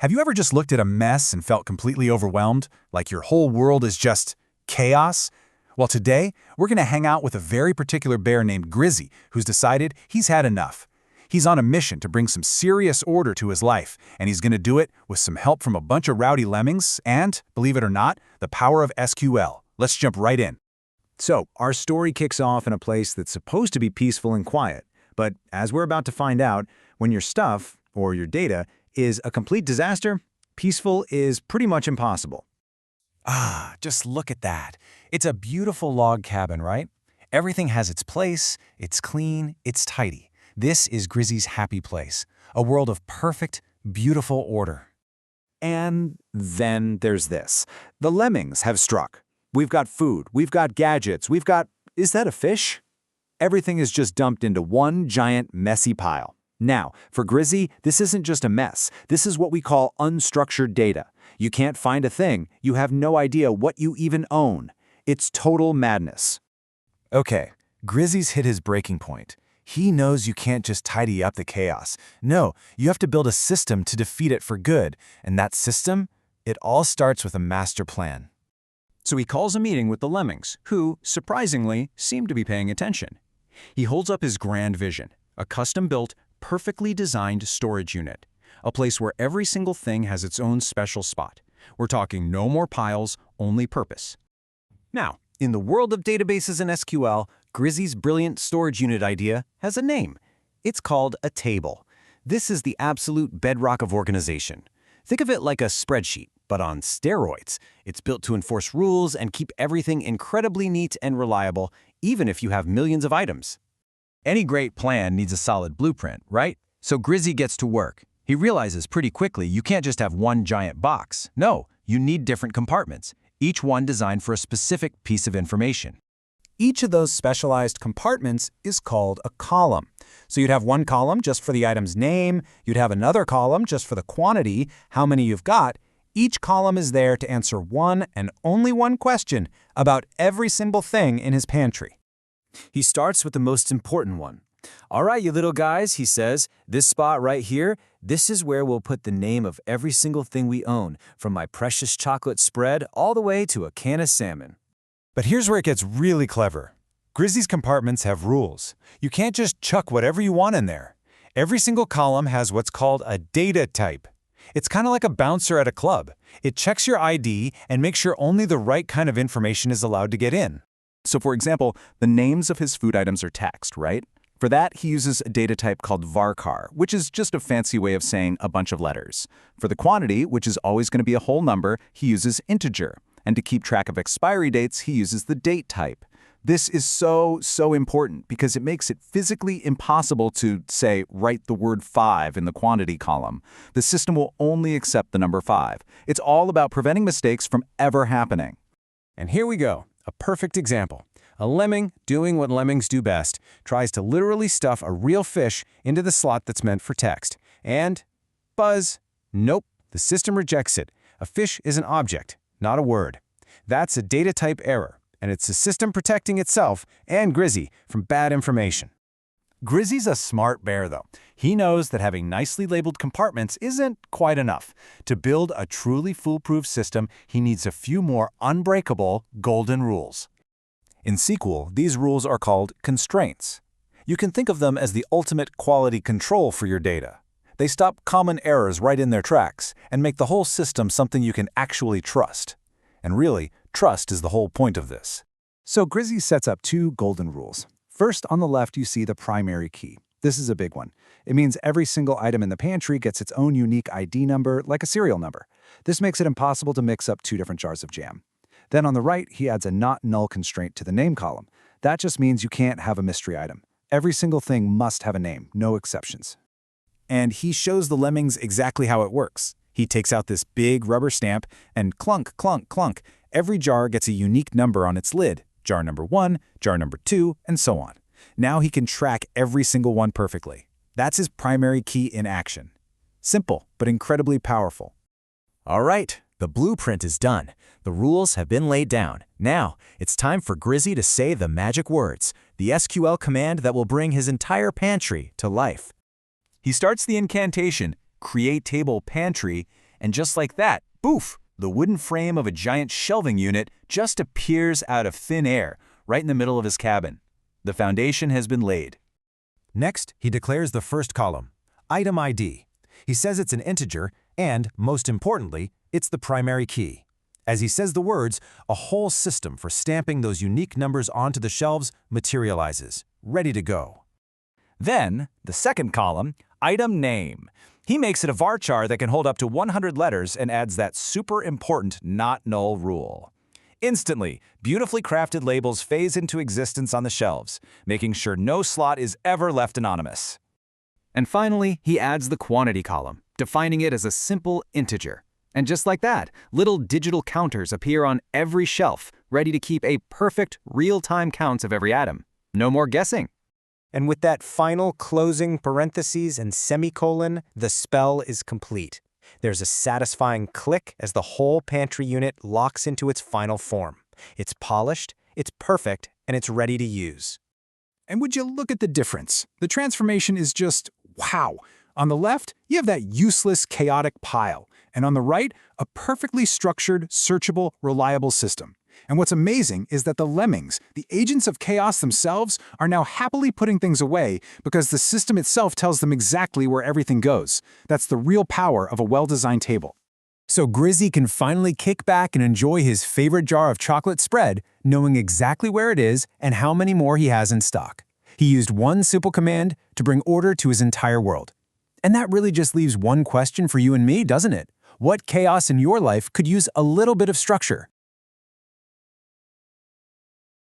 Have you ever just looked at a mess and felt completely overwhelmed, like your whole world is just chaos? Well, today, we're going to hang out with a very particular bear named Grizzy, who's decided he's had enough. He's on a mission to bring some serious order to his life, and he's going to do it with some help from a bunch of rowdy lemmings and, believe it or not, the power of SQL. Let's jump right in. So, our story kicks off in a place that's supposed to be peaceful and quiet. But as we're about to find out, when your stuff, or your data, is a complete disaster, peaceful is pretty much impossible. Just look at that. It's a beautiful log cabin, right? Everything has its place, it's clean, it's tidy. This is Grizzy's happy place, a world of perfect, beautiful order. And then there's this. The lemmings have struck. We've got food, we've got gadgets, we've got— is that a fish? Everything is just dumped into one giant, messy pile. Now, for Grizzy, this isn't just a mess. This is what we call unstructured data. You can't find a thing. You have no idea what you even own. It's total madness. Okay, Grizzy's hit his breaking point. He knows you can't just tidy up the chaos. No, you have to build a system to defeat it for good. And that system? It all starts with a master plan. So he calls a meeting with the lemmings, who, surprisingly, seem to be paying attention. He holds up his grand vision, a custom-built, perfectly designed storage unit, a place where every single thing has its own special spot. We're talking no more piles, only purpose. Now, in the world of databases and SQL, Grizzy's brilliant storage unit idea has a name. It's called a table. This is the absolute bedrock of organization. Think of it like a spreadsheet, but on steroids. It's built to enforce rules and keep everything incredibly neat and reliable, even if you have millions of items. Any great plan needs a solid blueprint, right? So Grizzy gets to work. He realizes pretty quickly you can't just have one giant box. No, you need different compartments, each one designed for a specific piece of information. Each of those specialized compartments is called a column. So you'd have one column just for the item's name, you'd have another column just for the quantity, how many you've got. Each column is there to answer one and only one question about every single thing in his pantry. He starts with the most important one. All right, you little guys, he says, this spot right here, this is where we'll put the name of every single thing we own, from my precious chocolate spread all the way to a can of salmon. But here's where it gets really clever. Grizzy's compartments have rules. You can't just chuck whatever you want in there. Every single column has what's called a data type. It's kind of like a bouncer at a club. It checks your ID and makes sure only the right kind of information is allowed to get in. So for example, the names of his food items are text, right? For that, he uses a data type called varchar, which is just a fancy way of saying a bunch of letters. For the quantity, which is always going to be a whole number, he uses integer. And to keep track of expiry dates, he uses the date type. This is so important because it makes it physically impossible to, say, write the word 5 in the quantity column. The system will only accept the number 5. It's all about preventing mistakes from ever happening. And here we go, a perfect example. A lemming, doing what lemmings do best, tries to literally stuff a real fish into the slot that's meant for text. And, buzz, nope, the system rejects it. A fish is an object, not a word. That's a data type error, and it's the system protecting itself and Grizzy from bad information. Grizzy's a smart bear, though. He knows that having nicely labeled compartments isn't quite enough. To build a truly foolproof system, he needs a few more unbreakable golden rules. In SQL, these rules are called constraints. You can think of them as the ultimate quality control for your data. They stop common errors right in their tracks and make the whole system something you can actually trust. And really, trust is the whole point of this. So Grizzy sets up two golden rules. First, on the left, you see the primary key. This is a big one. It means every single item in the pantry gets its own unique ID number, like a serial number. This makes it impossible to mix up two different jars of jam. Then on the right, he adds a not null constraint to the name column. That just means you can't have a mystery item. Every single thing must have a name, no exceptions. And he shows the lemmings exactly how it works. He takes out this big rubber stamp and clunk, clunk, clunk. Every jar gets a unique number on its lid. Jar number 1, jar number 2, and so on. Now he can track every single one perfectly. That's his primary key in action. Simple, but incredibly powerful. All right, the blueprint is done. The rules have been laid down. Now, it's time for Grizzy to say the magic words, the SQL command that will bring his entire pantry to life. He starts the incantation, create table pantry, And just like that, poof, the wooden frame of a giant shelving unit just appears out of thin air, right in the middle of his cabin. The foundation has been laid. Next, he declares the first column, item ID. He says it's an integer, and, most importantly, it's the primary key. As he says the words, a whole system for stamping those unique numbers onto the shelves materializes, ready to go. Then, the second column, item name. He makes it a varchar that can hold up to 100 letters and adds that super important not null rule. Instantly, beautifully crafted labels phase into existence on the shelves, making sure no slot is ever left anonymous. And finally, he adds the quantity column, defining it as a simple integer. And just like that, little digital counters appear on every shelf, ready to keep a perfect real-time counts of every atom. No more guessing. And with that final closing parentheses and semicolon, the spell is complete. There's a satisfying click as the whole pantry unit locks into its final form. It's polished, it's perfect, and it's ready to use. And would you look at the difference? The transformation is just wow. On the left, you have that useless, chaotic pile. And on the right, a perfectly structured, searchable, reliable system. And what's amazing is that the lemmings, the agents of chaos themselves, are now happily putting things away because the system itself tells them exactly where everything goes. That's the real power of a well-designed table. So Grizzy can finally kick back and enjoy his favorite jar of chocolate spread, knowing exactly where it is and how many more he has in stock. He used one simple command to bring order to his entire world. And that really just leaves one question for you and me, doesn't it? What chaos in your life could use a little bit of structure?